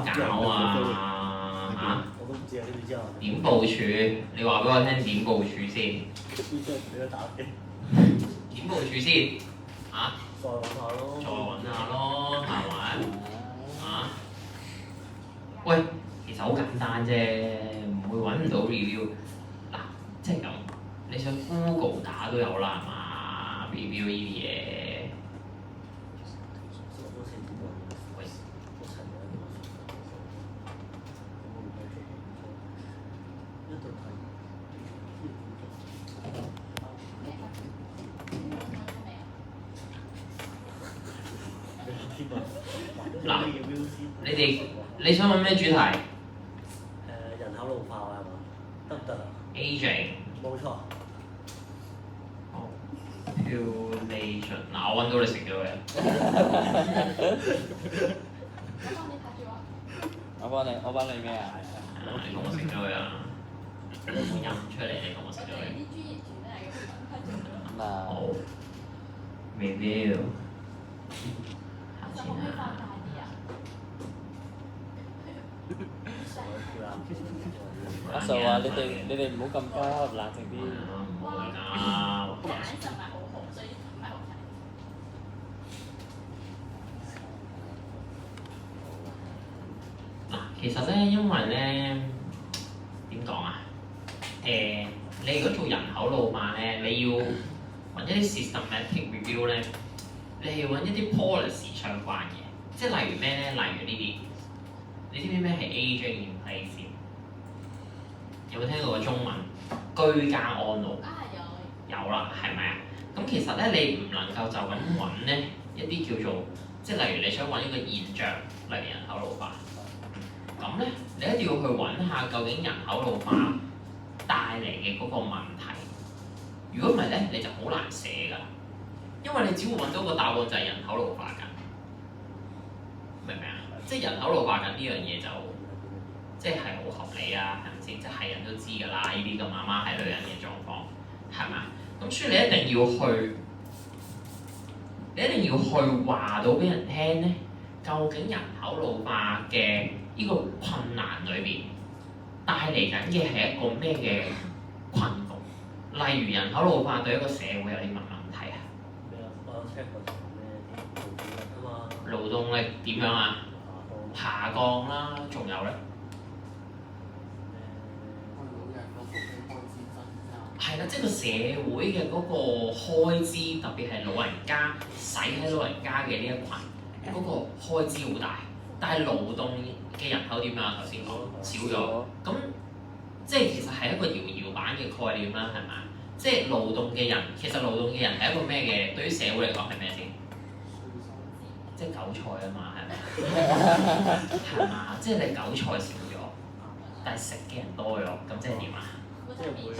搞啊？嚇？我都唔知啊，呢啲之後。點部署？你話俾我聽點部署先。你都打機。點部署先？嚇？再揾下咯。再揾下咯，係咪？啊？喂，其實好簡單啫，唔會揾唔到 review。嗱，即係咁，你想 Google 打都有啦，係嘛？review 呢啲嘢。喂。嗱，你想揾咩主題人口老化係嘛？得唔得啊？Aging。冇錯。Population 嗱，我揾到你食咗佢。我幫你咩啊？你同我食咗佢啊！你冇印出嚟，你同我食咗佢。好。review。下先啦。阿 Sir 話：你哋唔好咁急，冷靜啲。唔會㗎。嗱，其實咧，因為咧點講啊？你如果做人口老化咧，你要揾一啲 systematic review 咧，你係要揾一啲 policy 相關嘅，即係例如咩咧？例如呢啲，你知唔知咩係 aging in place 先？有冇聽過個中文居家安老？有啦，係咪啊？咁其實咧，你唔能夠就咁揾咧一啲叫做，即係例如你想揾一個現象，例如人口老化。咁咧，你一定要去揾下究竟人口老化帶嚟嘅嗰個問題。如果唔係咧，你就好難寫㗎，因為你只會揾到個答案就係人口老化緊，明唔明啊？即係人口老化緊呢樣嘢就即係好合理啊，係咪先？即係人都知㗎啦，呢啲咁媽媽係女人嘅狀況，係咪啊？咁所以你一定要去話到俾人聽咧，究竟人口老化嘅呢個困難裏邊帶嚟緊嘅係一個咩嘅困局？例如人口老化對一個社會有啲乜問題啊？咩啊？我有 check 過咩？勞動力啊嘛。勞動力點樣啊？下降啦，仲有咧？係啦，即係個社會嘅嗰個開支，特別係老人家使喺老人家嘅呢一群，嗰個開支好大。但係勞動嘅人口點樣啊？頭先講少咗，咁即係其實係一個搖板嘅概念啦，係咪？即係勞動嘅人，其實勞動嘅人係一個咩嘅？對於社會嚟講係咩先？即係韭菜啊嘛，係咪？係嘛？即係你韭菜少咗，但係食嘅人多咗，咁即係點啊？即係會。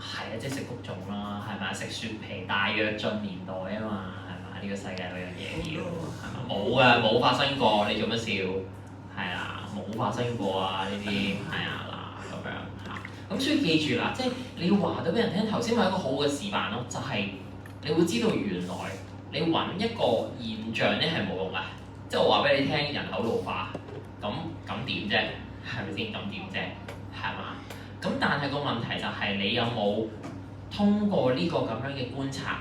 係啊，即係食谷種啦，係咪？食雪皮大躍進年代啊嘛，係咪？呢個世界有樣嘢要係咪？冇啊，冇發生過，你做乜笑？係啊，冇發生過啊呢啲係啊嗱咁樣嚇。咁所以記住啦，即係你要話到俾人聽，頭先咪一個好嘅示範咯，就係你會知道原來你揾一個現象咧係冇用㗎，即係我話俾你聽人口老化，咁點啫？係咪先？咁點啫？係嘛？咁但係個問題就係你有冇通過呢個咁樣嘅觀察，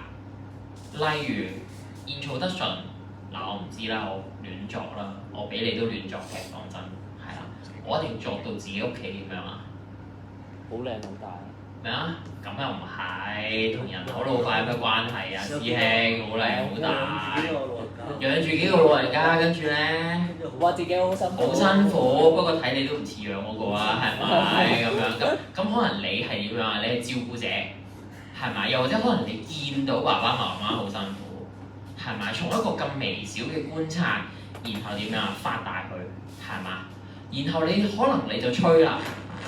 例如現做得順嗱，我唔知啦，我亂作啦，我俾你都亂作嘅，講真係啦，我一定作到自己屋企點樣啊？好靚好大啊！咩啊？咁又唔係，同人口老化有咩關係啊？師兄，好靚好大，養住幾個老人家，跟住咧，話自己好辛苦，好辛苦，不過睇你都唔似養嗰個啊，係咪咁樣？咁可能你係點樣啊？你係照顧者，係咪？又或者可能你見到爸爸媽媽好辛苦，係咪？從一個咁微小嘅觀察，然後點樣啊？發大佢，係嘛？然後你可能你就吹啦。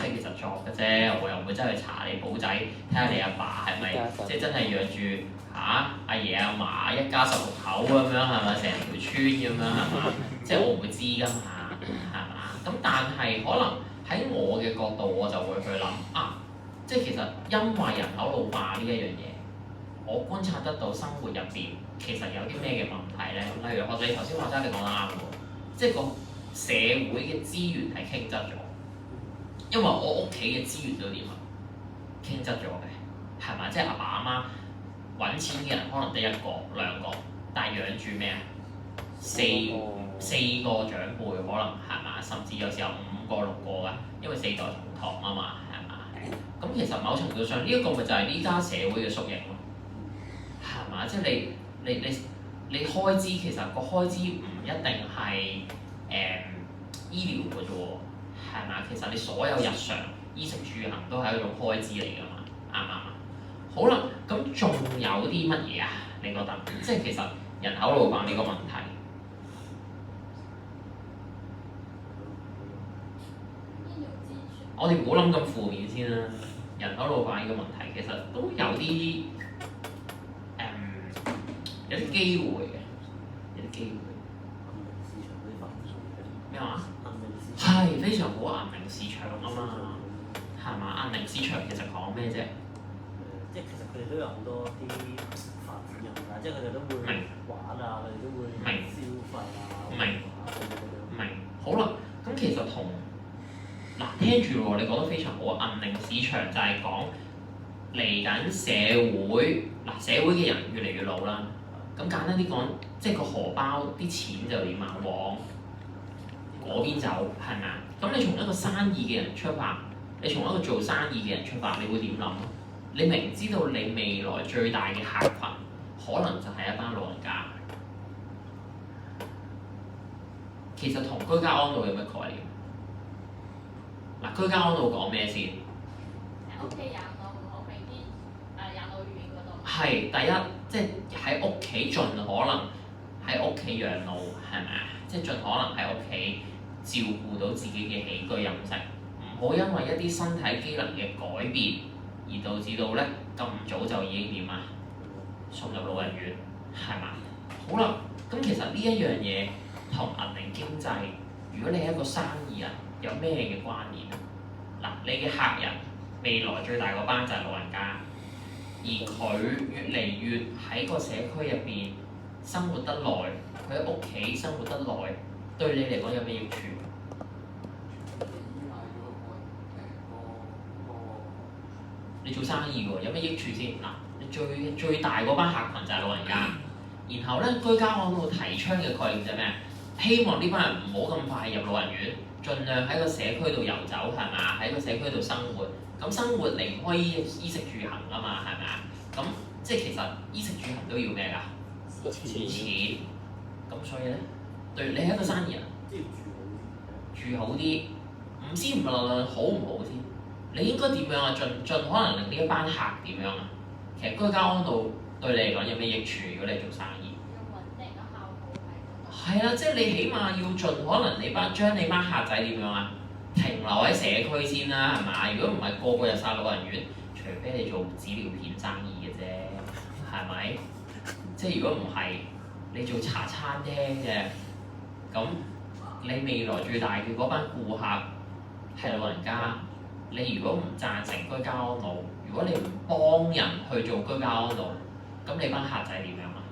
即係其實作嘅啫，我又唔會真係查你簿仔，睇下你阿爸係咪即係真係養住阿爺阿嫲一家16口咁樣係咪？成條村咁樣係嘛？即係我唔會知㗎嘛，係嘛？咁但係可能喺我嘅角度，我就會去諗啊，即係其實因為人口老化呢一樣嘢，我觀察得到生活入邊其實有啲咩嘅問題咧？例如學你頭先話齋，你講得啱喎，即係社會嘅資源係傾側咗，因為我屋企嘅資源都點啊？傾側咗嘅，係咪？即係阿爸阿媽揾錢嘅人可能得一個兩個，但係養住咩啊？四個長輩可能係嘛？甚至有時候5個6個㗎，因為4代同堂啊嘛，係嘛？咁其實某程度上呢一個咪就係呢家社會嘅縮影咯，係嘛？即係你開支其實個開支唔一定係醫療嘅啫喎，係嘛？其實你所有日常衣食住行都係一種開支嚟㗎嘛，啱唔啱啊？好啦，咁仲有啲乜嘢啊？你覺得？即係其實人口老化呢個問題，我哋唔好諗咁負面先啦。人口老化呢個問題其實都有啲有啲機會嘅，有啲機會。咩話？係非常好，銀齡市場啊嘛，係嘛？銀齡市場其實講咩啫？即係其實佢哋都有好多啲發展嘅空間，即係佢哋都會玩啊，佢哋都會消費啊，明。好啦，咁其實同嗱聽住喎，你講得非常好啊！銀齡市場就係講嚟緊社會社會嘅人越嚟越老啦。咁簡單啲講，即係個荷包啲錢就點啊？往嗰邊走係咪啊？咁你從一個生意嘅人出發，你從一個做生意嘅人出發，你會點諗？你明知道你未來最大嘅客群可能就係一班老人家，其實同居家安老有咩概念？嗱，居家安老講咩先？喺屋企養老，唔好俾啲養老院嗰度。係第一，即係喺屋企盡可能喺屋企養老，係咪啊？即係盡可能喺屋企照顧到自己嘅起居飲食，唔好因為一啲身體機能嘅改變而導致到咧咁早就已經點啊送入老人院，係嘛？好啦，咁其實呢一樣嘢同銀齡經濟，如果你係一個生意人，有咩嘅關聯啊？嗱，你嘅客人未來最大嗰班就係老人家，而佢越嚟越喺個社區入邊生活得耐，佢喺屋企生活得耐，對你嚟講有咩益處？你做生意喎，有咩益處先？嗱，你最大嗰班客群就係老人家，然後咧居家安老提倡嘅概念就係咩？希望呢班人唔好咁快入老人院，盡量喺個社區度遊走，係嘛？喺個社區度生活，咁生活離開衣食住行啊嘛，係咪啊？咁即係其實衣食住行都要咩㗎？錢。咁所以咧，對你係一個生意人，住好啲，唔知唔論好唔好先。你應該點樣啊？盡可能令呢一班客點樣啊？其實居家安老對你嚟講有咩益處？如果你做生意，要穩定嘅效果係啦，即係你起碼要盡可能將你班客仔點樣啊？停留喺社區先啦，係嘛？如果唔係個個入晒老人院，除非你做紙尿片生意嘅啫，係咪？即係如果唔係，你做茶餐廳嘅，咁你未來最大嘅嗰班顧客係老人家。你如果唔贊成居家安老，如果你唔幫人去做居家安老，咁你班客仔點樣啊？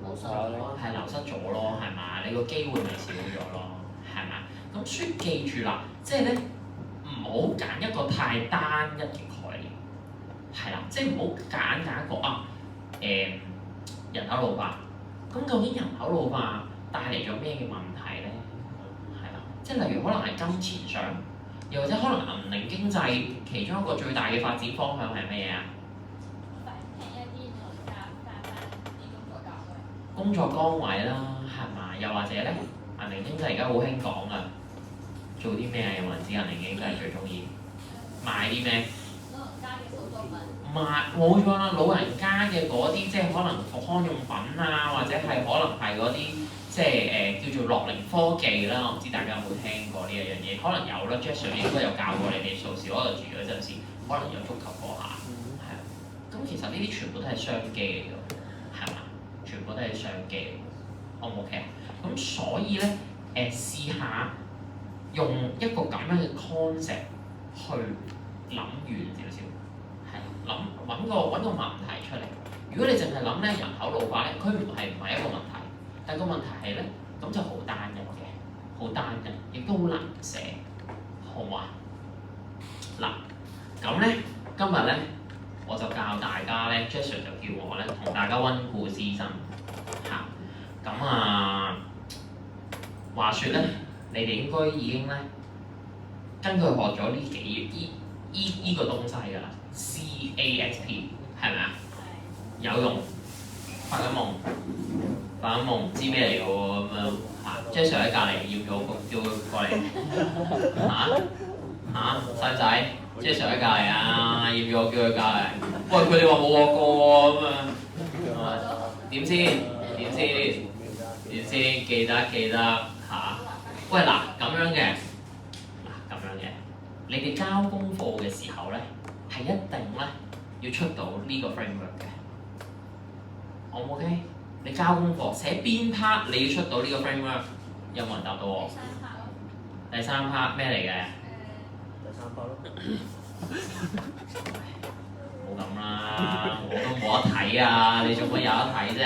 冇晒咯，係流失咗咯，係嘛？你個機會咪少咗咯，係嘛？咁所以記住啦，即係咧唔好揀一個太單一嘅概念，係啦，即係唔好揀一個人口老化。咁究竟人口老化帶嚟咗咩嘅問題咧？係啦，即係例如可能係金錢上。又或者可能銀齡經濟其中一個最大嘅發展方向係咩嘢啊？工作崗位啦，係嘛？又或者咧，銀齡經濟而家好興講啊，做啲咩啊？有冇人知銀齡經濟最中意賣啲咩？老人家嘅手作品。冇錯啦，老人家嘅嗰啲即係可能復康用品啊，或者係可能係嗰啲。即係叫做樂齡科技啦，我唔知大家有冇聽過呢一樣嘢，可能有啦。Jason 應該有教過你哋數小學住嗰陣時，可能有觸及過下，係啊。咁其實呢啲全部都係商機嚟㗎，係嘛？全部都係商機嚟㗎，O 唔 OK 啊？咁所以咧，試下用一個咁樣嘅 concept 去諗遠少少，係揾個問題出嚟。如果你淨係諗咧人口老化咧，佢唔係一個問題。但個問題係咧，咁就好單一嘅，好單一，亦都好難寫，好嘛？嗱，咁咧今日咧我就教大家咧 ，Jasper 就叫我咧同大家溫故知新嚇。咁話説咧，你哋應該已經咧跟佢學咗呢幾依個東西㗎啦 ，CASP 係咪啊？有用，發緊夢唔知咩嚟㗎喎咁樣嚇。Jasper 喺隔離，要唔要我叫佢過嚟細仔 Jasper 喺隔離啊，要唔要我叫佢隔離？喂，佢哋話冇學過喎咁啊，點先？記得嚇。喂嗱，咁樣嘅，你哋交功課嘅時候咧，係一定咧要出到呢個 framework 嘅。O 唔 OK？你交功課寫邊 part 你要出到呢個 framework？有冇人答到我？第三 part 咩嚟嘅？第三 part 咯。冇咁啦，我都冇得睇啊！你做乜有得睇啫？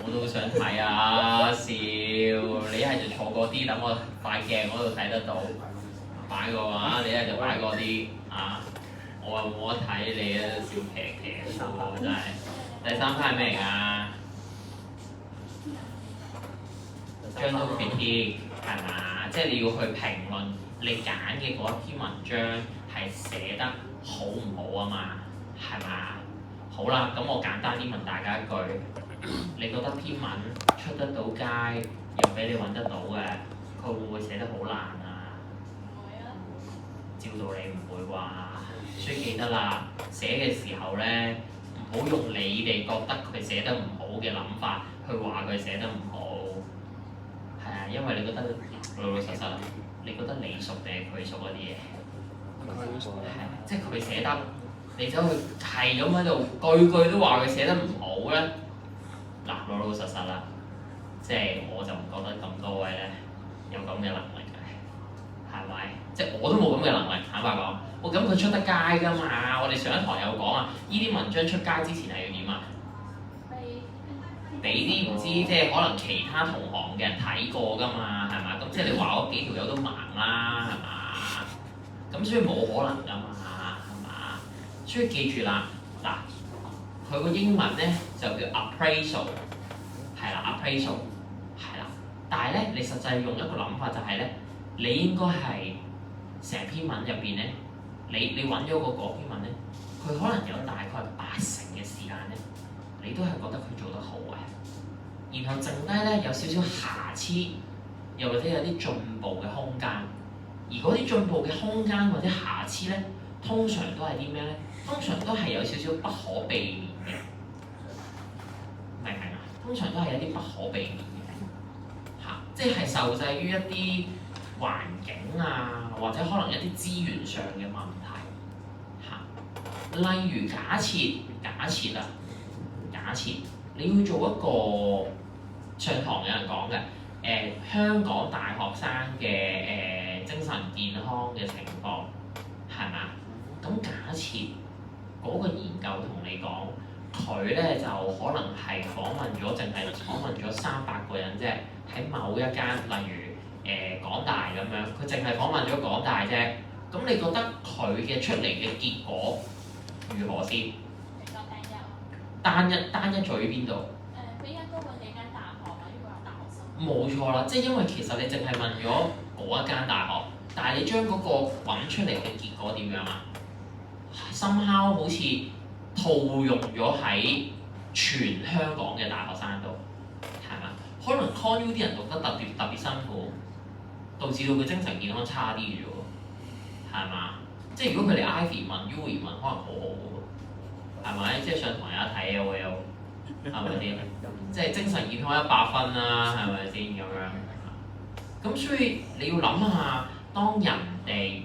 我都好想睇啊！笑，你一係就錯過啲，等我塊鏡嗰度睇得到，擺個啊！你一係就擺嗰啲啊！我又冇得睇你啊！笑騎騎喎，真係。第三 part 係咩嚟㗎？將都 critique 係嘛？即係你要去評論你揀嘅嗰一篇文章係寫得好唔好啊嘛？係嘛？好啦，咁我簡單啲問大家一句，你覺得篇文出得到街，又俾你揾得到嘅，佢會唔會寫得好爛啊？唔會啊。照道理唔會啩，所以記得啦，寫嘅時候咧，唔好用你哋覺得佢寫得唔好嘅諗法去話佢寫得唔好。係啊，因為你覺得老老實實，你覺得你熟定係佢熟嗰啲嘢？係，即係佢寫得，你走去係咁喺度句句都話佢寫得唔好咧，嗱老老實實啦，即係我就唔覺得咁多位咧有咁嘅能力嘅，係咪？即係我都冇咁嘅能力，坦白講。喂，咁佢出得街㗎嘛？我哋上一堂有講啊，呢啲文章出街之前係要點啊？俾啲唔知，即係可能其他同行嘅人睇過㗎嘛，係嘛？咁即係你話嗰幾條友都盲啦，係嘛？咁所以冇可能㗎嘛，係嘛？所以記住啦，嗱，佢個英文咧就叫 appraisal， 係啦 appraisal， 係啦。但係咧，你實際用一個諗法就係咧，你應該係成篇文入邊咧，你揾咗嗰篇文咧，佢可能有大概80%嘅時間咧，你都係覺得佢做得好嘅。然後剩低咧有少少瑕疵，又或者有啲進步嘅空間。而嗰啲進步嘅空間或者瑕疵咧，通常都係啲咩咧？通常都係有少少不可避免嘅，明唔明啊？通常都係有啲不可避免嘅，即係受制於一啲環境啊，或者可能一啲資源上嘅問題，例如假設你要做一個上堂有人講嘅香港大學生嘅精神健康嘅情況係嘛？咁假設嗰個研究同你講，佢咧就可能係淨係訪問咗300個人啫，喺某一間例如港大咁樣，佢淨係訪問咗港大啫。咁你覺得佢嘅出嚟嘅結果如何先？單一在於邊度？佢應該揾幾間大學啊，呢個係大學生。冇錯啦，即係因為其實你淨係問咗嗰一間大學，但係你將嗰個揾出嚟嘅結果點樣啊？somehow好似套用咗喺全香港嘅大學生度，係嘛？可能 Con U 啲人讀得特別辛苦，導致到佢精神健康差啲嘅啫喎，係嘛？即係如果佢哋 Ivy 問 U 問，可能好好喎，係咪？即係上堂有得睇嘅喎又。係咪先？即係精神健康100分啦，係咪先咁樣？咁所以你要諗下，當人哋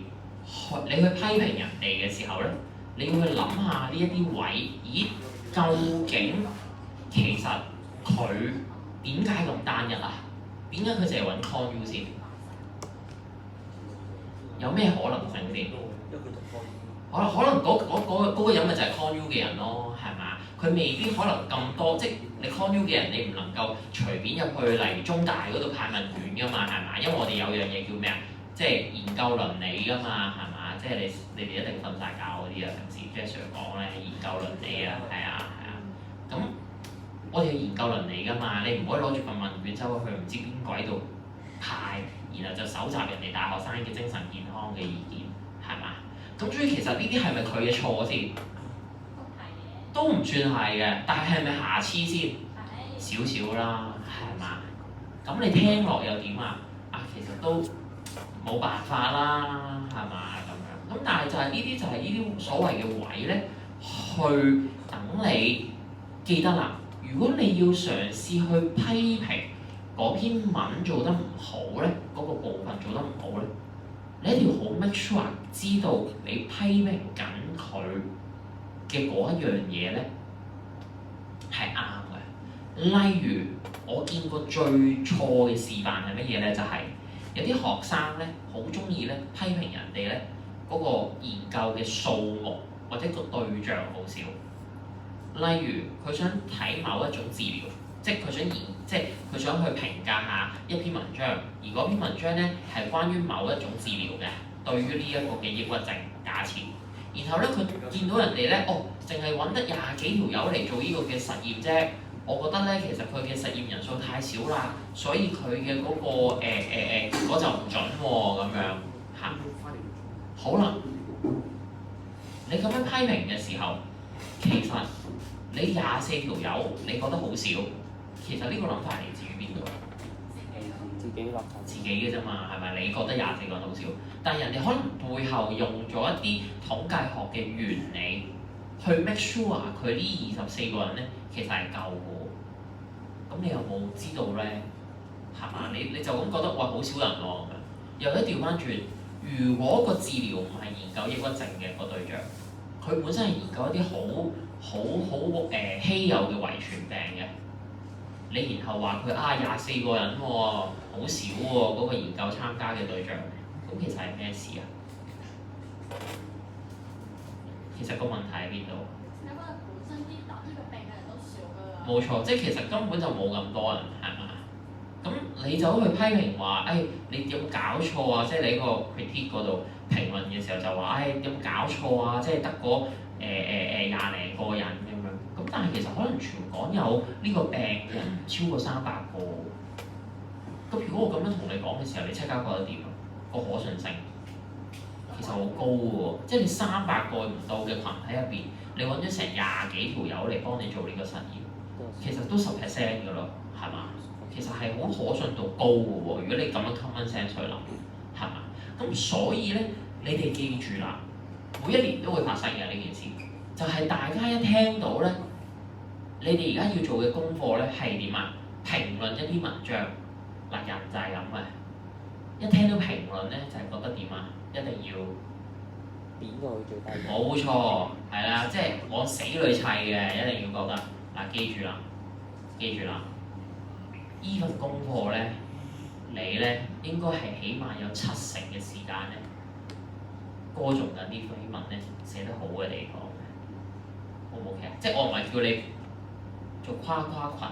你去批評人哋嘅時候咧，你要去諗下呢一啲位，咦？究竟其實佢點解咁單一啊？點解佢淨係揾 Con U 先？有咩可能性先？因為佢讀 Con U。可能嗰個人咪就係 Con U 嘅人咯，係嘛？佢未必可能咁多，即係你 Con U 嘅人，你唔能夠隨便入去例如中大嗰度派問卷㗎嘛，係嘛？因為我哋有樣嘢叫咩啊？即係研究倫理㗎嘛，係嘛？即係你哋一定瞓晒覺嗰啲啊，平時 Jasper 講咧研究倫理啊，係啊。咁我哋要研究倫理㗎嘛，你唔可以攞住份問卷走去唔知邊鬼度派，然後就搜集人哋大學生嘅精神健康嘅意見，係嘛？咁所以其實呢啲係咪佢嘅錯先？都唔算係嘅，但係咪瑕疵先？少少啦，係嘛？咁你聽落又點啊？其實都冇辦法啦，係嘛咁樣？咁但係就係呢啲就係呢啲所謂嘅位咧，去等你記得啦。如果你要嘗試去批評嗰篇文做得唔好咧，嗰個部分做得唔好咧，你一定要好 make sure 知道你批評緊佢嘅嗰一樣嘢咧係啱嘅。例如我見過最錯嘅示範係乜嘢咧？就係有啲學生咧好中意咧批評人哋咧嗰個研究嘅數目或者個對象好少。例如佢想睇某一種治療，即係佢想去評價下一篇文章，而嗰篇文章咧係關於某一種治療嘅，對於呢一個嘅抑鬱症假設。然後咧佢見到人哋咧，淨係揾得廿幾條友嚟做呢個嘅實驗啫。我覺得咧，其實佢嘅實驗人數太少啦，所以佢嘅嗰個結果就唔準喎咁樣嚇。好啦，你咁樣批評嘅時候，其實你24條友你覺得好少，其實呢個諗法嚟自於邊度？自己嘅啫嘛，係咪？你覺得24個人好少，但係人哋可能背後用咗一啲統計學嘅原理去 make sure 佢呢24個人咧，其實係夠嘅。咁你有冇知道咧？係嘛？你就咁覺得哇，好少人喎咁樣。又一調翻轉，如果個治療唔係研究抑鬱症嘅個對象，佢本身係研究一啲好稀有嘅遺傳病嘅，你然後話佢24個人喎，好少喎嗰個研究參加嘅對象，咁其實係咩事啊？其實個問題喺邊度？冇錯，即係其實根本就冇咁多人，係嘛？咁你就去批評話，你有冇搞錯啊？即係你個 critique 嗰度評論嘅時候就話，有冇搞錯啊？即係得嗰廿零個人咁樣。咁但係其實可能全港有呢個病嘅人唔超過300個。咁如果我咁樣同你講嘅時候，你即刻覺得點啊？個可信性其實好高嘅喎，即係你300個唔到嘅群體入邊，你揾咗成廿幾條友嚟幫你做呢個實驗。其實都10% 㗎咯，係嘛？其實係好可信度高嘅喎。如果你咁樣 common sense 去諗，係嘛？咁所以咧，你哋記住啦，每一年都會發生嘅呢件事，就係大家一聽到咧，你哋而家要做嘅功課咧係點啊？評論一啲文章，人就係咁嘅。一聽到評論咧，就係覺得點啊？一定要點到佢最低。冇錯，係啦，即係我死裏砌嘅，一定要覺得。記住啦！依份功課咧，你咧應該係起碼有70%嘅時間咧，歌頌緊呢篇文咧寫得好嘅地方嘅，好唔 OK 啊？即係我唔係叫你做誇誇群，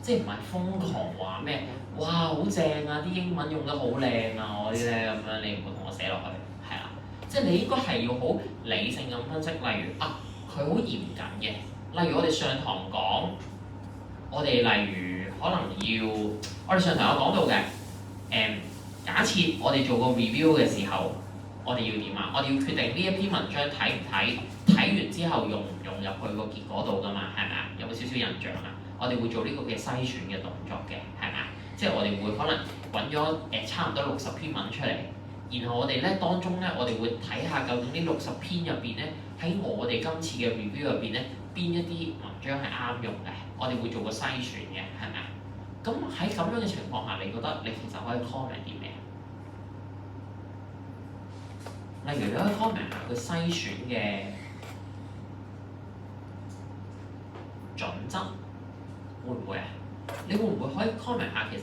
即係唔係瘋狂話咩？哇，好正啊！啲英文用得好靚啊！我啲咧咁樣，你唔好同我寫落去，係啦。即係你應該係要好理性咁分析，例如佢好嚴謹嘅。例如我哋上堂講，我哋例如可能我哋上堂有講到嘅，假設我哋做個 review 嘅時候，我哋要點啊？我哋要決定呢一篇文章睇唔睇，睇完之後用唔用入去個結果度㗎嘛？係咪啊？有冇少少印象啊？我哋會做呢個嘅篩選嘅動作嘅，係咪啊？即係我哋會可能揾咗差唔多60篇文出嚟，然後我哋咧當中咧，我哋會睇下究竟呢60篇入邊咧，喺我哋今次嘅 review 入邊咧，邊一啲文章係啱用嘅，我哋會做個篩選嘅，係咪啊？咁喺咁樣嘅情況下，你覺得你其實可以 comment 啲咩？例如你可以 comment 下佢篩選嘅準則，會唔會啊？你會唔會可以 comment 下其實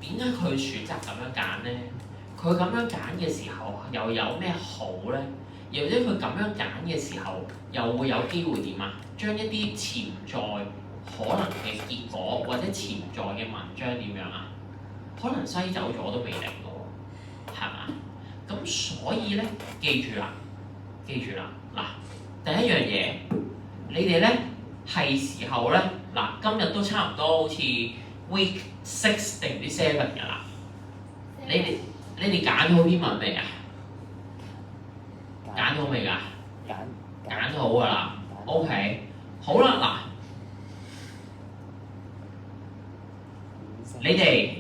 點解佢選擇咁樣揀咧？佢咁樣揀嘅時候又有咩好咧？又或者佢咁樣揀嘅時候，又會有機會點啊？將一啲潛在可能嘅結果或者潛在嘅文章點樣啊？可能篩走咗都未定嘅喎，係嘛？咁所以咧，記住啦，嗱，第一樣嘢，你哋咧係時候咧，嗱，今日都差唔多好似 week 6定唔知7㗎啦，你哋揀好篇文未啊？揀好未㗎？揀好㗎啦。OK， 好啦，嗱，你哋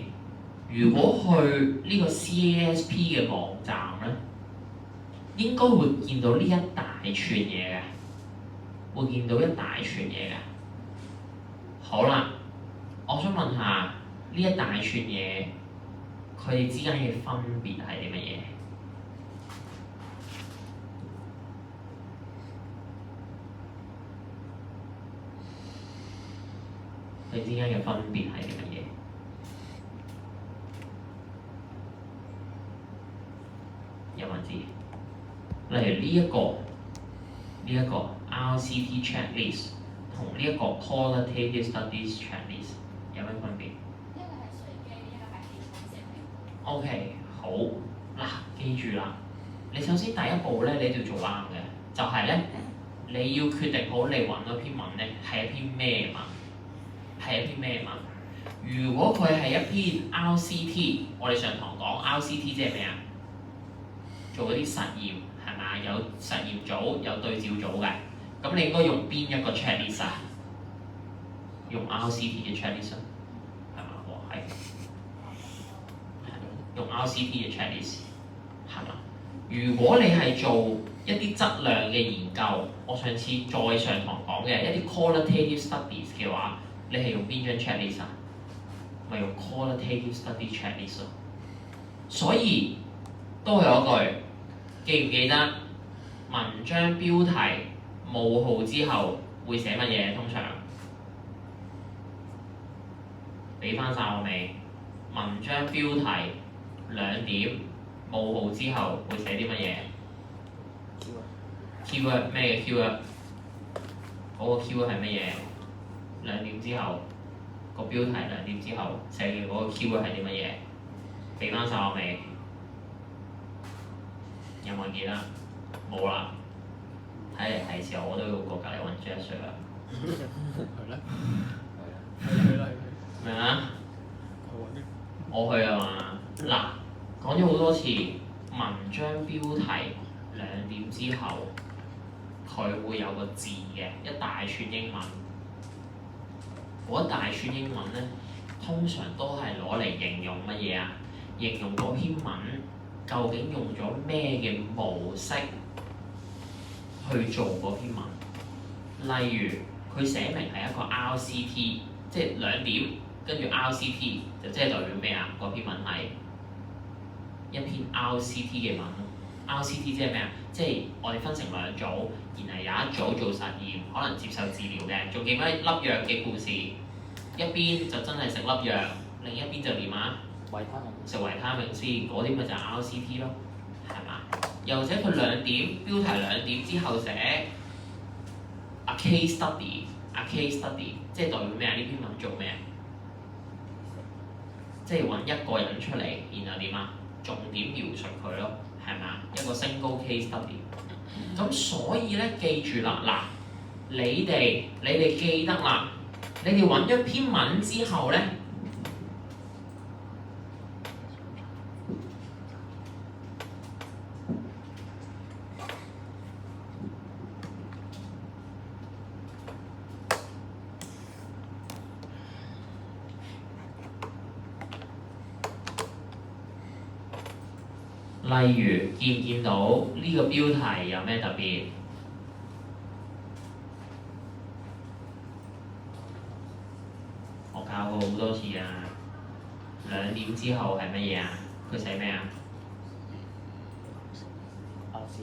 如果去呢個 CASP 嘅網站咧，應該會見到呢一大串嘢嘅，會見到一大串嘢嘅。好啦，我想問下呢一大串嘢，佢哋之間嘅分別係啲乜嘢？佢之間嘅分別係啲乜嘢？有冇人知？例如呢一個 RCT checklist 同呢一個 qualitative studies checklist 有咩分別？一個係隨機，一個係系統性評估。OK， 好嗱，記住啦，你首先第一步咧，你一定要做啱嘅，就係咧，你要決定好你揾嗰篇文咧係一篇咩文，係一篇咩文。如果佢係一篇 RCT， 我哋上堂講 RCT 即係咩啊？做嗰啲實驗係咪？有實驗組有對照組嘅，咁你應該用邊一個 checklist 啊？用 RCT 嘅 checklist 係嘛？係用 RCT 嘅 checklist 係嘛？如果你係做一啲質量嘅研究，我上次再上堂講嘅一啲 qualitative studies 嘅話，你係用邊張 checklist 啊？咪用 qualitative study checklist 咯。所以都係嗰句，記唔記得文章標題冒號之後會寫乜嘢？通常俾翻晒我未？文章標題2點冒號之後會寫啲乜嘢 ？keyword 咩嘅 keyword？嗰個 keyword 係乜嘢？2點之後個標題2點之後寫嘅嗰個 keyword 係啲乜嘢？俾翻晒我未？有冇人記得？冇啦。睇嚟係時候我都要過隔離揾 Jasper 啦。係咧。係啦。咩啊？我去啊嘛。嗱，講咗好多次，文章標題2點之後，佢會有個字嘅，一大串英文。嗰一大串英文咧，通常都係攞嚟形容乜嘢啊？形容嗰篇文究竟用咗咩嘅模式去做嗰篇文。例如，佢寫明係一個 RCT， 即係2點，跟住 RCT 就即係代表咩啊？嗰篇文係一篇 RCT 嘅文。RCT 即係咩啊？即係我哋分成2組，然後有一組做實驗，可能接受治療嘅，仲記唔記得粒藥嘅故事？一邊就真係食粒藥，另一邊就點啊？食維他命 C， 嗰啲咪就係 RCT 咯，係嘛？又或者佢2點標題2點之後寫 a case study， 即係代表咩啊？呢篇文做咩啊？即係揾一個人出嚟，然後點啊？重點描述佢咯，係嘛？一個 single case study。咁所以咧，記住啦，嗱，你哋記得啦，你哋揾咗篇文之後咧。例如見唔見到呢個標題有咩特別？我教過好多次啊！2點之後係乜嘢啊？佢寫咩啊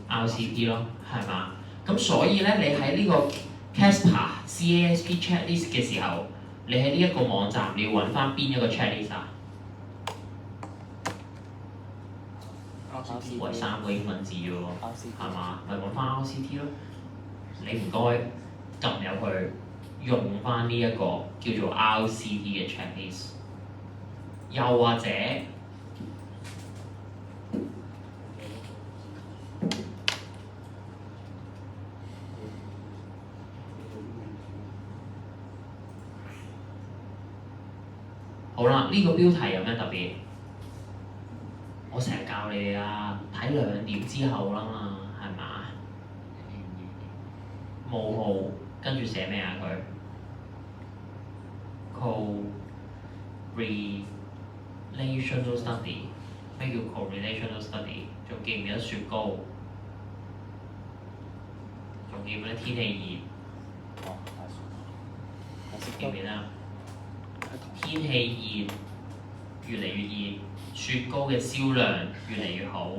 ？RCT 咯，係嘛？咁所以咧，你喺呢個 CASP checklist 嘅時候，你喺呢一個網站你要揾翻邊一個 checklist 啊？喂3個英文字喎， RCT 係嘛？咪揾翻 RCT 咯。你唔該撳入去，用翻呢一個叫做 RCT 嘅 checklist， 又或者好啦，呢、個標題有咩特別？我成日教你哋啊，睇2點之後啦嘛，係嘛？冒號跟住寫咩啊佢？correlational study， 咩叫 correlational study？ 仲記唔記得雪糕？仲記唔記得天氣哦，大熱？雪記唔記得？天氣熱，越嚟越熱，雪糕嘅銷量越嚟越好，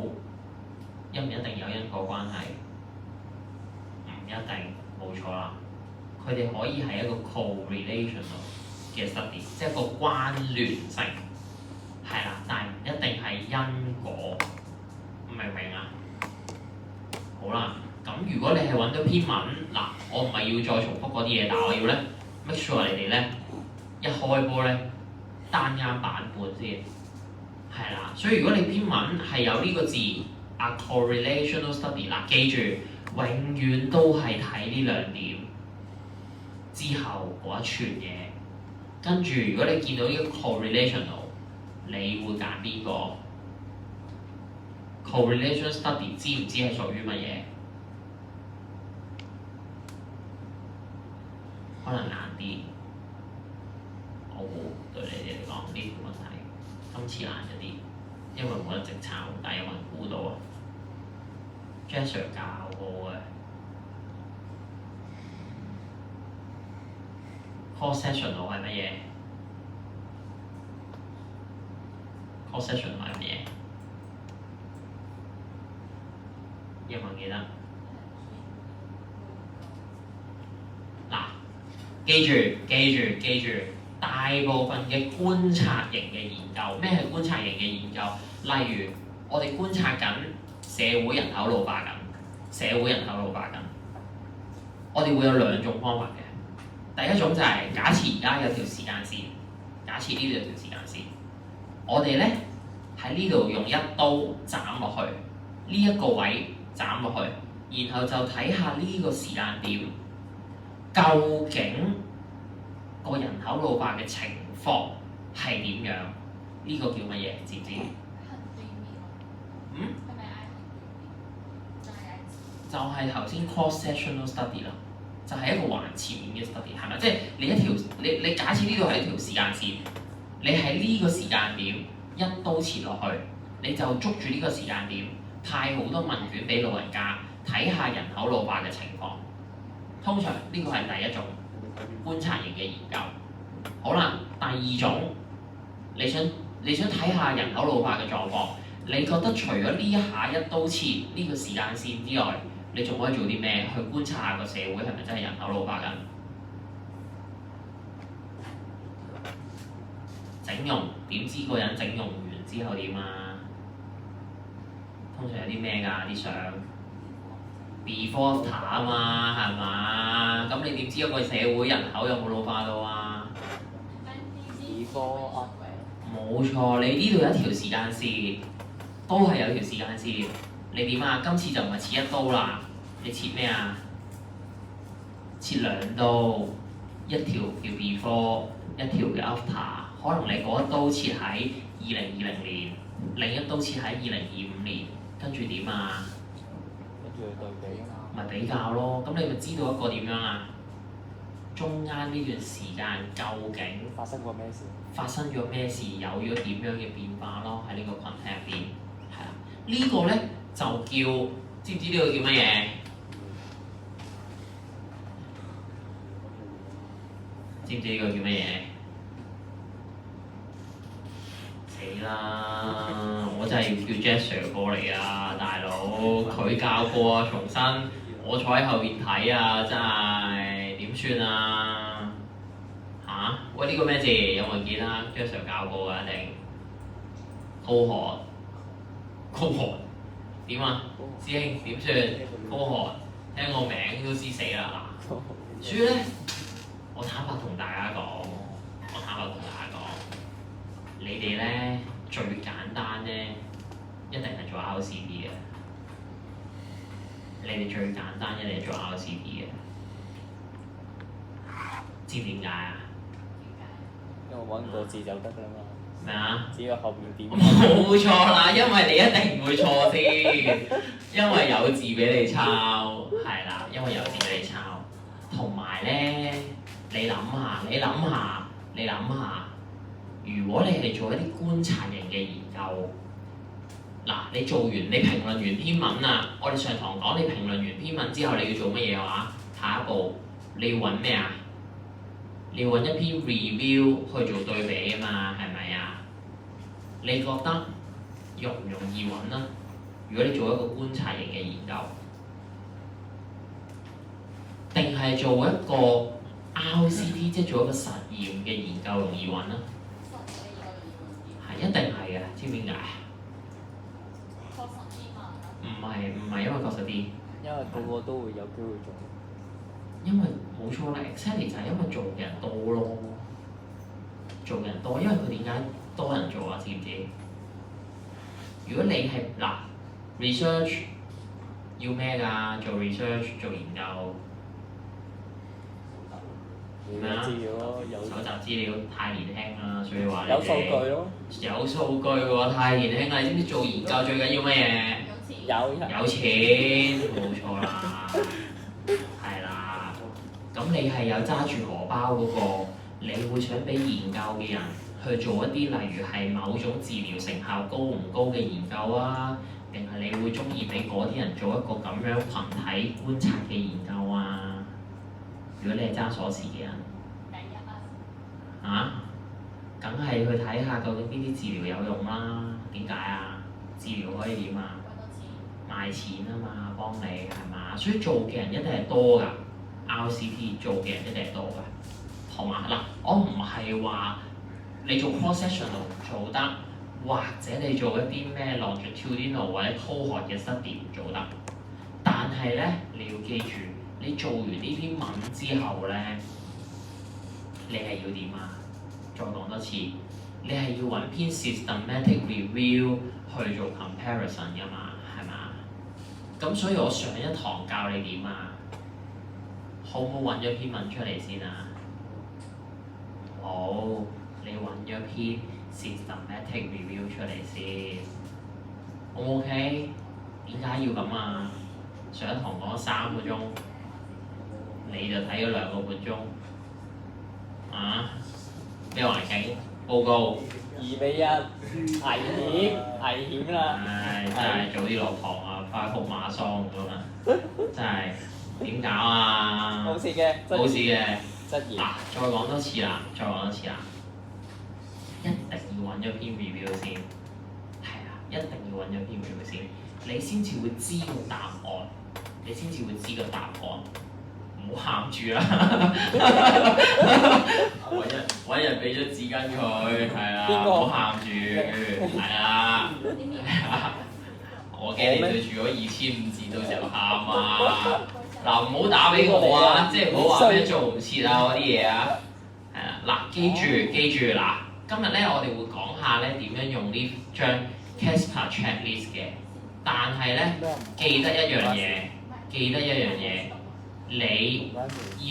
一唔一定有因果關係？唔一定，冇錯啦。佢哋可以係一個 correlational 嘅 study， 即係一個關聯性，係啦，但係唔一定係因果，明唔明啊？好啦，咁如果你係揾到篇文，嗱，我唔係要再重複嗰啲嘢，但係我要咧 make sure 你哋咧一開波咧單啱版本先，係啦。所以如果你篇文係有呢個字 a correlational study， 嗱，記住永遠都係睇呢2點之後嗰一串嘢，跟住如果你見到呢個 correlational， 你會揀邊個 correlation study？ 知唔知係屬於乜嘢？可能難啲，我估對你哋嚟講呢條問題今次難咗啲，因為冇得直抄，但係有冇人估到啊 ？Jasper 教過嘅 cross-sectional 係乜嘢？cross-sectional 係乜嘢？有冇人記得？嗱，記住，大部分嘅觀察型嘅研究，咩係觀察型嘅研究？例如，我哋觀察緊社會人口老化緊，我哋會有2種方法嘅。第一種就係假設而家有條時間線，假設呢度有條時間線，我哋咧喺呢度用一刀斬落去，呢一個位斬落去，然後就睇下呢個時間點究竟個人口老化嘅情況係點樣？呢、個叫乜嘢？知唔知？嗯？就係頭先 cross-sectional study 啦，就係一個橫切面嘅 study， 係咪？即係你一條你假設呢度係一條時間線，你喺呢個時間點一刀切落去，你就捉住呢個時間點，派好多問卷俾老人家睇下人口老化嘅情況。通常呢個係第一種觀察型嘅研究。好啦，第二種你想睇下人口老化嘅狀況，你覺得除咗呢一下一刀切呢個時間線之外，你仲可以做啲咩去觀察下個社會係咪真係人口老化緊？整容點知個人整容完之後點啊？通常有啲咩㗎啲相 ？before after 啊嘛，係嘛？咁你點知一個社會人口有冇老化到啊？ before after 冇錯，你呢度有一條時間線，都係有條時間線。你點啊？今次就唔係切一刀啦，你切咩啊？切2刀，一條叫 before， 一條叫 after。可能你嗰一刀切喺2020年，另一刀切喺2025年，跟住點啊？跟住去對比啊嘛。咪比較咯，咁你咪知道一個點樣啊？中間呢段時間究竟發生過咩事？發生咗咩事，有咗點樣嘅變化咯？喺呢個群體入邊，係啊，呢個咧就叫，知唔知呢個叫乜嘢？知唔知呢個叫乜嘢？死啦！我真係要叫 Jasper 過嚟啊，大佬，佢教過啊，重新我坐喺後邊睇啊，真係點算啊？嚇！喂，呢個咩字？有冇人記得？Jasper 教過㗎，一定。高寒，點啊？師兄點算？高寒聽個名都知死啦嗱。所以咧，我坦白同大家講，你哋咧最簡單咧，一定係做 RCP 嘅。你哋最簡單一定係做 RCP 嘅，知點解啊？因為揾個字就得㗎嘛。咩啊？只要後面點？冇錯啦，因為你一定會錯先，因為有字俾你抄，係啦，因為有字俾你抄。同埋咧，你諗下，如果你係做一啲觀察型嘅研究，嗱，你做完你評論完篇文啊，我哋上堂講你評論完篇文之後，你要做乜嘢話？下一步你要揾咩啊？你要揾一篇 review 去做對比啊嘛，係咪啊？你覺得容唔容易揾啊？如果你做一個觀察型嘅研究，定係做一個 RCT， 即係做一個實驗嘅研究容易揾啊？係一定係嘅，知唔知點解？唔係因為確實啲，因為個個都會有機會做。因為冇錯啦 exactly 就係因為做嘅人多咯，做嘅人多，因為佢點解多人做啊？知唔知？如果你係嗱 research 要咩㗎？做 research 做研究咩啊？資料咯，有搜集資料太年輕啦，所以話你有數據咯，有數據喎，太年輕啦！你知唔知做研究最緊要乜嘢？有錢，冇錯啦，係啦。咁你係有揸住荷包嗰個，你會想俾研究嘅人去做一啲例如係某種治療成效高唔高嘅研究啊？定係你會中意俾嗰啲人做一個咁樣群體觀察嘅研究啊？如果你係揸鎖匙嘅人，梗係去睇下究竟邊啲治療有用啦？點解啊？治療可以點啊？賣錢啊嘛，幫你係嘛？所以做嘅人一定係多㗎 ，RCT 做嘅人一定係多㗎。同埋嗱，我唔係話你做 cross-sectional 做得，或者你做一啲咩 longitudinal 或者 cohort 嘅 study 唔做得，但係咧你要記住，你做完呢篇文之後咧，你係要點啊？再講多次，你係要揾篇 systematic review 去做 comparison 㗎嘛，係嘛？咁所以我上一堂教你點啊？好唔好揾咗篇文出嚟先啊？好，你揾咗篇 systematic review 出嚟先 ，O 唔 OK？點解要咁啊？上一堂講咗3個鐘，你就睇咗2個半鐘，啊？咩環境？報告。2比1，危險啦！唉，真係早啲落堂啊，翻去復馬桑咁啊！真係點搞啊？冇事嘅，冇事嘅。質疑。嗱，再講多次啦，一定要揾咗篇 review 先。係啊，一定要揾咗篇 review 先，你先至會知個答案，唔好喊住啦！揾人俾咗紙巾佢，係啊，唔好喊住，係啊，我驚你對住嗰2500字到時候喊啊！嗱，唔好打俾我啊，即係唔好話咩做唔切啊嗰啲嘢啊，係啊，嗱，記住嗱，今日咧我哋會講下咧點樣用呢張 Casper checklist 嘅，但係咧記得一樣嘢。你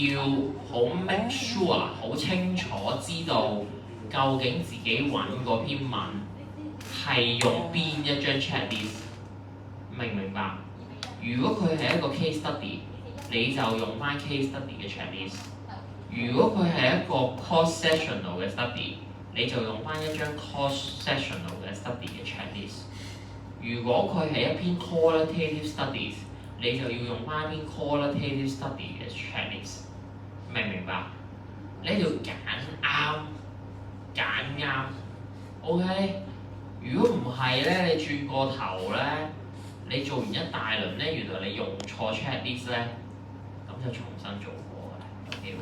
要好 make sure 好清楚知道究竟自己揾嗰篇文係用邊一張 checklist， 明唔明白？如果佢係一個 case study， 你就用翻 case study 嘅 checklist； 如果佢係一個 cross-sectional 嘅 study， 你就用翻一張 cross-sectional 嘅 study 嘅 checklist； 如果佢係一篇 qualitative studies，你就要用翻一篇 qualitative study 嘅 checklist， 明唔明白？你一定要揀啱 ，OK？ 如果唔係咧，你轉個頭咧，你做完一大輪咧，原來你用錯 checklist 咧，咁就重新做過㗎啦，有機會。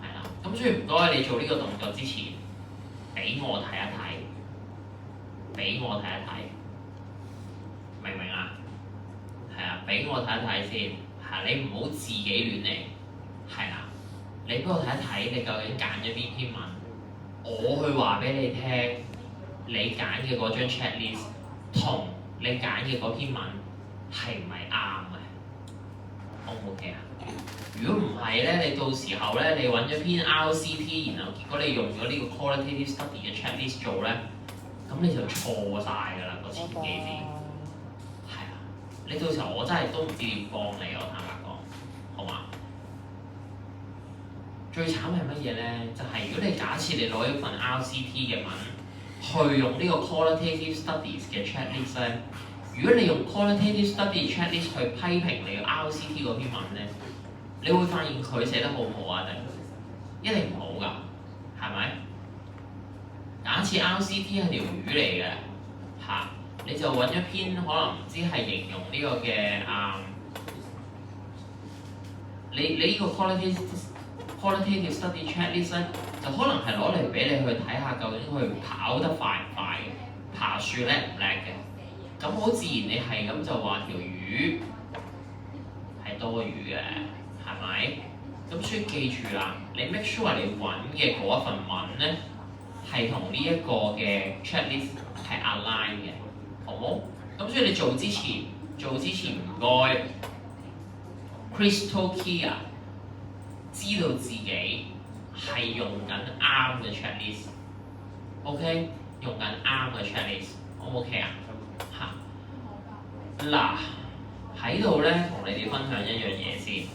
係啦，咁所以唔該你做呢個動作之前，俾我睇一睇。明唔明啊？係啊，俾我睇一睇先，係你唔好自己亂嚟，係啦，你俾我睇一睇你究竟揀咗邊篇文，我去話俾你聽，你揀嘅嗰張 checklist 同你揀嘅嗰篇文係唔係啱嘅？O 唔 OK 啊？如果唔係咧，你到時候咧，你揾咗篇 RCT， 然後結果你用咗呢個 qualitative study 嘅 checklist 做咧，咁你就錯晒㗎啦個前幾篇。係啊，你到時候我真係都唔知點幫你，我坦白講，好嘛？最慘係乜嘢咧？就係、如果你假設你攞一份 RCT 嘅文，去用呢個 qualitative studies 嘅 checklist 咧，如果你用 qualitative study checklist 去批評你 RCT 嗰篇文咧，你會發現佢寫得好唔好啊？一定唔好㗎，係咪？假設 RCT 係條魚嚟嘅嚇，你就揾一篇可能唔知係形容呢個嘅你呢個 qualitative study checklist 咧，就可能係攞嚟俾你去睇下究竟佢跑得快唔快嘅，爬樹叻唔叻嘅。咁好自然你係咁就話條魚係多餘嘅，係咪？咁所以記住啦，你 make sure 你揾嘅嗰一份文咧係同呢一個嘅 checklist 係 align 嘅，好冇？咁所以你做之前唔該 crystal clear， 知道自己係用緊啱嘅 checklist，OK？ 用緊啱嘅 checklist，O 唔 OK 啊？嚇！嗱喺度咧，同你哋分享一樣嘢先。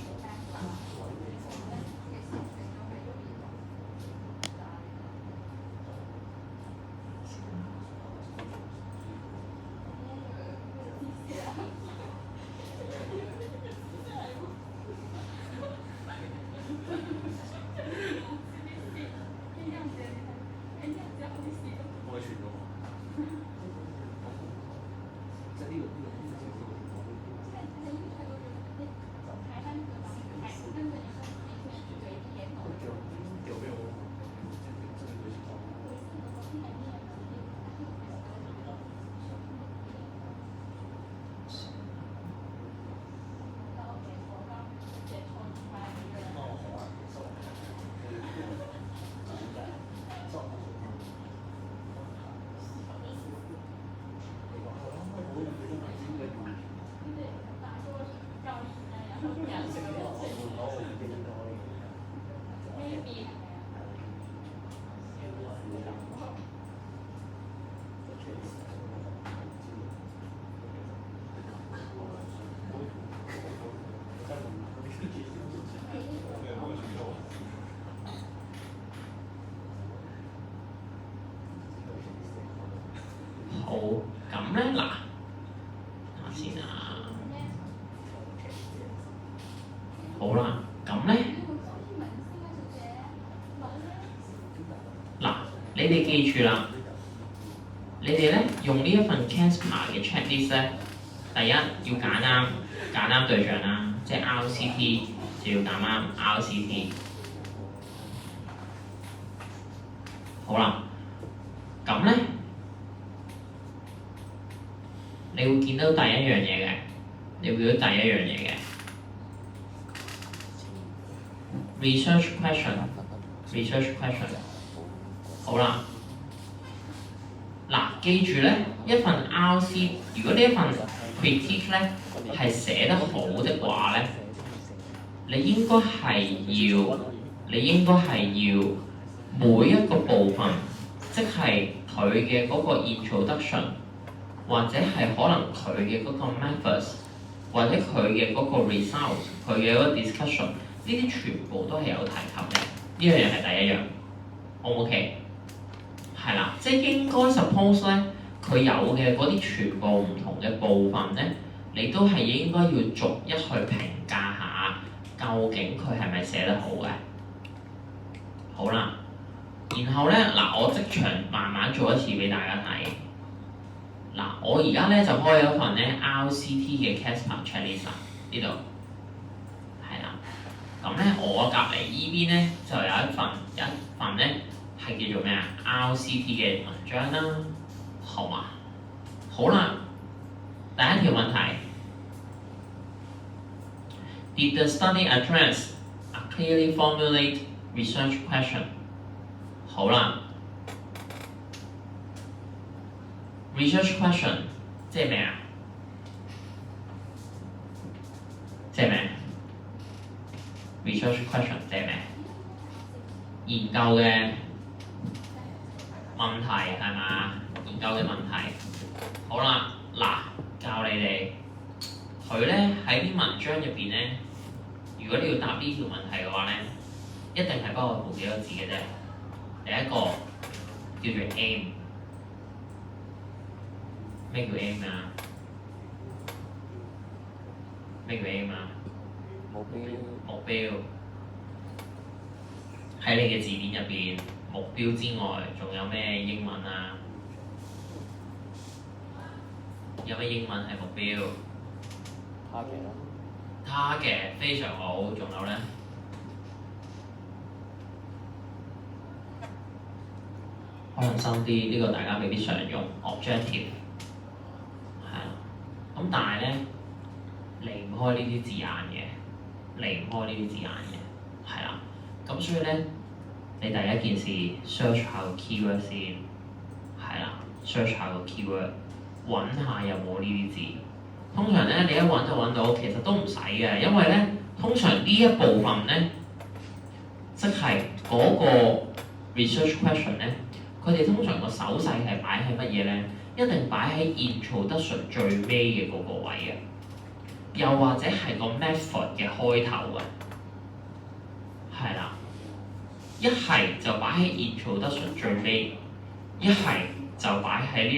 好，咁咧嗱，睇下先啊。好啦，咁咧嗱，你哋記住啦，你哋咧用呢一份 Casper 嘅 checklist 咧，第一要揀啱對象啦，即係 RCT 就要揀啱 RCT。好啦，咁咧。你會見到第一樣嘢嘅，research question。好啦，嗱，記住咧，一份 RC， 如果呢一份 critique 咧係寫得好的話咧，你應該係要每一個部分，即係佢嘅嗰個 introduction。或者係可能佢嘅嗰個 methods， 或者佢嘅嗰個 result， 佢嘅嗰個 discussion， 呢啲全部都係有提及嘅。呢樣嘢係第一樣 ，O唔 OK？ 係啦，即係應該 suppose 咧，佢有嘅嗰啲全部唔同嘅部分咧，你都係應該要逐一去評價下，究竟佢係咪寫得好嘅？好啦，然後咧嗱，我即場慢慢做一次俾大家睇。嗱，我而家咧就開咗份咧 RCT 嘅 Casper checklist 呢度，係啦。咁咧我隔離依邊咧就有一份咧係叫做咩啊 RCT 嘅文章啦，好嘛？好啦，第一一條問題 ，Did the study address a clearly formulate research question？ 好啦 ，research question 即係咩啊？即係咩 ？research question 即係咩？研究嘅問題係嘛？研究嘅問題。好啦，嗱，教你哋，佢咧喺啲文章入邊咧，如果你要答呢條問題嘅話咧，一定係包括冇幾個字嘅啫。第一個叫做 aim， 咩叫 aim 啊？咩叫 aim 啊？目標喺你嘅字典入邊，目標之外，仲有咩英文啊？有咩英文係目標 target 咯。target 非常好，仲有咧？可能深啲，呢、個大家未必常用 objective， 係啦。咁但係咧，離唔開呢啲字眼嘅，離唔開呢啲字眼嘅，係啦。咁所以咧，你第一件事 search 下個 keyword 先，係啦 ，search 下個 keyword， 揾下有冇呢啲字。通常咧，你一揾就揾到，其實都唔使嘅，因為咧，通常呢一部分咧，即係嗰個 research question 咧，佢哋通常個手勢係擺喺乜嘢咧？一定擺喺 introduction 最尾嘅嗰個位嘅，又或者係個 method 嘅開頭嘅，係啦。一係就擺喺 introduction 最尾，一係就擺喺呢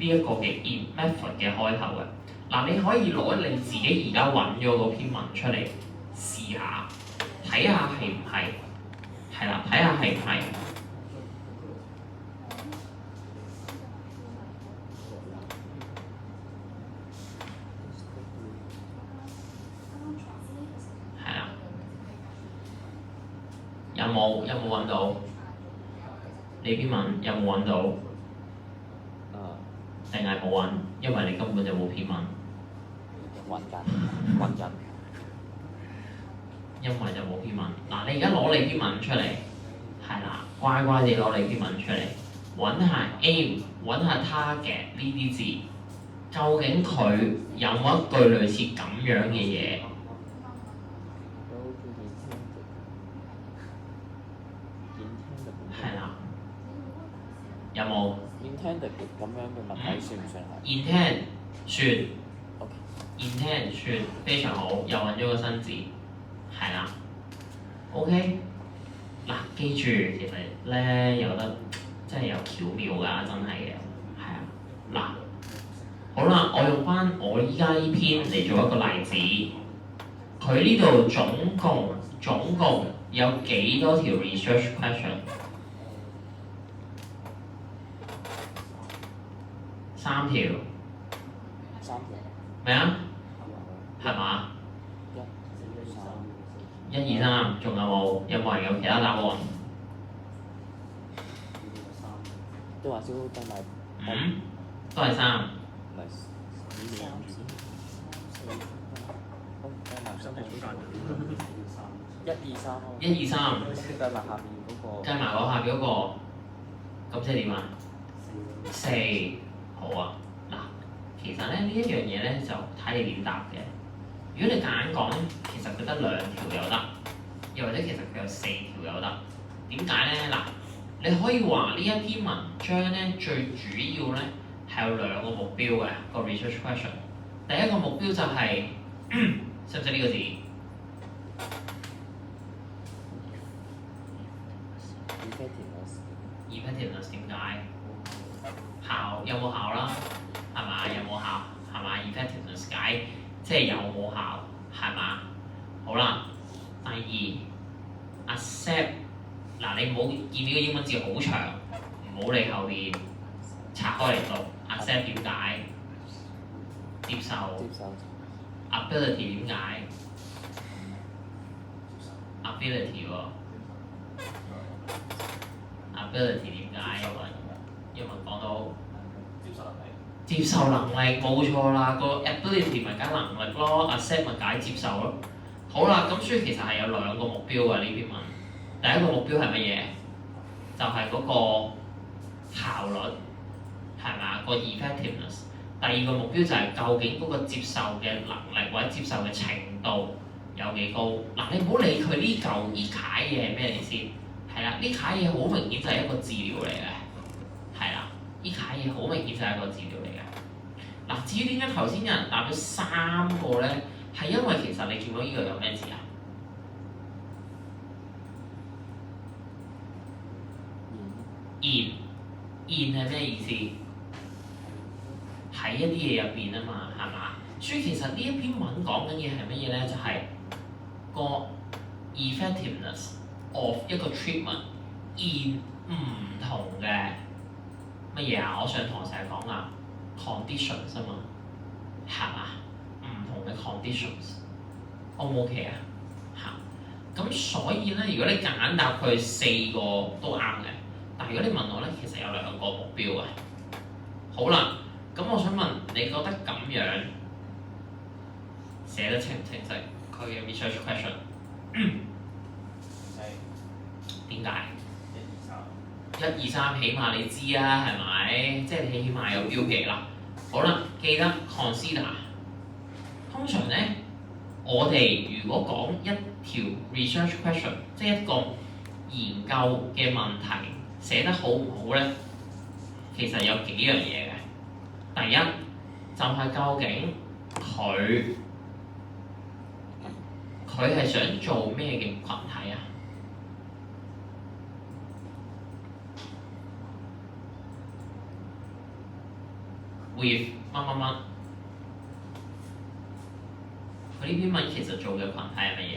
一個嘅 method 嘅開頭嘅。嗱，你可以攞你自己而家揾咗嗰篇文出嚟試下，睇下係唔係，係啦，睇下係唔係。係啦，有冇揾到？你篇文有冇揾到？定係冇揾？因為你根本就冇篇文。揾緊。因為就冇篇文。嗱，你而家攞你篇文出嚟，係啦，乖乖地攞你篇文出嚟，揾下 aim， 揾下 target 呢啲字，究竟佢有冇一句類似咁樣嘅嘢？係啦，有冇 intended 咁樣嘅物體算唔算係 ？intent 算 ？OK。intent 算非常好，又揾咗個新字，係啦。OK， 嗱，記住其實咧有得真係有巧妙㗎，真係嘅，係啊。嗱，好啦，我用翻我依家呢篇嚟做一個例子，佢呢度總共有幾多條 research question？ 3條。咩啊？係嘛？1、2、3，仲有冇？有冇人有其他答案？都話少計埋。都係3。1、2、3咯。1、2、3。計埋下邊嗰個。計埋我下邊嗰個，咁即係點啊？4。好啊。嗱，其實咧呢一樣嘢咧就睇你點答嘅。如果你夾硬講咧，其實佢得2條有得，又或者其實佢有4條有得。點解咧？嗱，你可以話呢一篇文章咧最主要咧係有2個目標嘅個 research question。第一個目標就係、識唔識呢個字？ effectiveness 點解？效有冇效啦？係嘛？有冇效？係嘛 ？effectiveness 解即係有冇效？係嘛？好啦，第二 accept 嗱，你唔好見呢個英文字好長，唔好理後邊拆開嚟讀。accept 點解？接受。ability 點解 ？ability 喎。ability 點解？因為講到接受能力。接受能力冇錯啦，個 ability 咪解能力咯 ，accept 咪解接受咯。好啦，咁所以其實係有兩個目標㗎呢篇文。第一個目標係乜嘢？就係、嗰個效率，係咪？個 effectiveness。第二個目標就係究竟嗰個接受嘅能力或者接受嘅程度有幾高。嗱，你唔好理佢呢嚿呢楷嘢係咩嚟先，係啦，呢楷嘢好明顯就係一個治療嚟嘅，係啦，呢楷嘢好明顯就係一個治療嚟嘅。嗱，至於點解頭先有人答咗3個咧，係因為其實你見到呢個有咩字啊？in 係咩意思？喺一啲嘢入邊啊嘛，係嘛？所以其實呢一篇文講緊嘢係乜嘢咧？就係、個 effectiveness of 一個 treatment in 唔同嘅乜嘢啊？我上堂成日講啊 conditions 啊嘛，係嘛？唔同嘅 conditions，O 唔 OK 啊？嚇！咁所以咧，如果你夾硬答佢4個都啱嘅，但係如果你問我咧，其實有2個目標嘅。好啦。咁我想問，你覺得咁樣寫得清唔清晰？佢嘅 research question 係點解1、2、3 1、2、3起碼你知啊，係咪？即係你起碼有標記啦。好啦，記得 consider。通常咧，我哋如果講一條 research question， 即係一個研究嘅問題寫得好唔好咧，其實有幾樣嘢嘅。第一就係、究竟佢係想做咩嘅群體啊 ？with 乜乜乜，佢呢篇文其實做嘅群體係乜嘢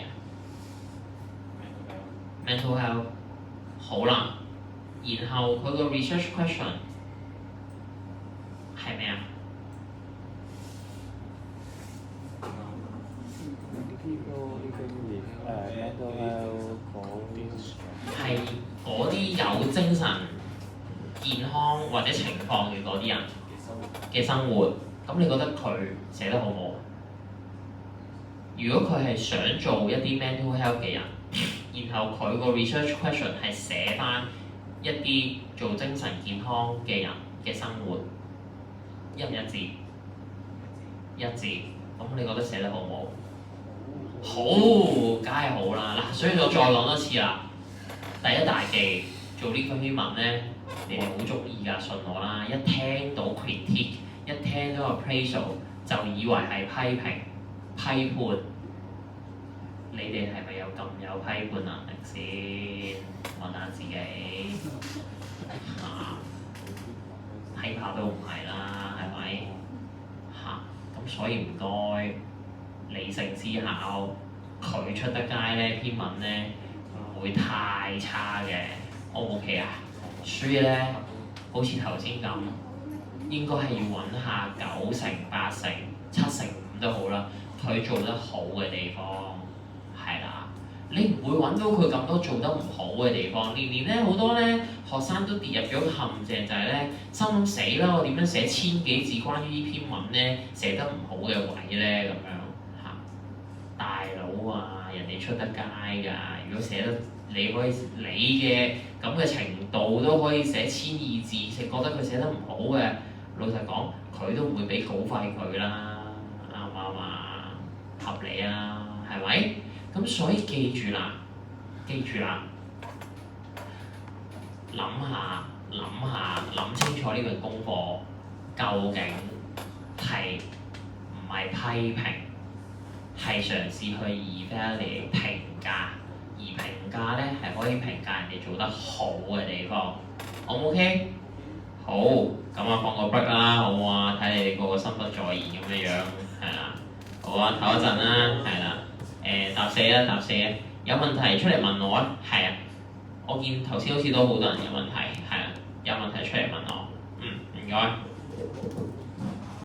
？mental health。好啦，然後佢個 research question。係咩啊？係嗰啲有精神健康或者情況嘅嗰啲人嘅生活。咁你覺得佢寫得好唔好？如果佢係想做一啲 mental health 嘅人，然後佢個 research question 係寫翻一啲做精神健康嘅人嘅生活。一唔一致？一致。咁你覺得寫得好唔好？好，梗係好啦。嗱，所以我再講多次啦。第一大忌做呢篇文咧，你哋好中意㗎，信我啦。一聽到 critique， 一聽到 appraisal， 就以為係批評、批判。你哋係咪有咁有批判能力先？問下自己。睇怕都唔係啦，係咪？咁所以唔該理性思考，佢出得街呢篇文呢唔會太差嘅 ，O 唔 OK 啊？所以呢，好似頭先咁，應該係要揾下9成、8成、7成5都好啦，佢做得好嘅地方，係啦。你唔會揾到佢咁多做得唔好嘅地方，年咧好多咧學生都跌入咗個陷阱，就係咧心諗死啦！我點樣寫1000幾字關於呢篇文咧寫得唔好嘅位咧咁樣嚇？大佬啊，人哋出得街㗎，如果寫得你可以你嘅咁嘅程度都可以寫1002字，覺得佢寫得唔好嘅，老實講佢都唔會俾稿費佢啦，啱唔啱啊？合理啊，係咪？咁所以記住啦，諗下，諗清楚呢份功課究竟係唔係批評，係嘗試去evaluate評價，而評價咧係可以評價人哋做得好嘅地方，O 唔 OK？好，咁啊放個 break 啦，好唔好啊？睇你哋個個心不在焉咁樣樣，係啦，好啊，唞一陣啦，係啦。答4啦，答4，有問題出嚟問我啊，係啊，我見頭先好似都好多人有問題，係啊，有問題出嚟問我，唔該。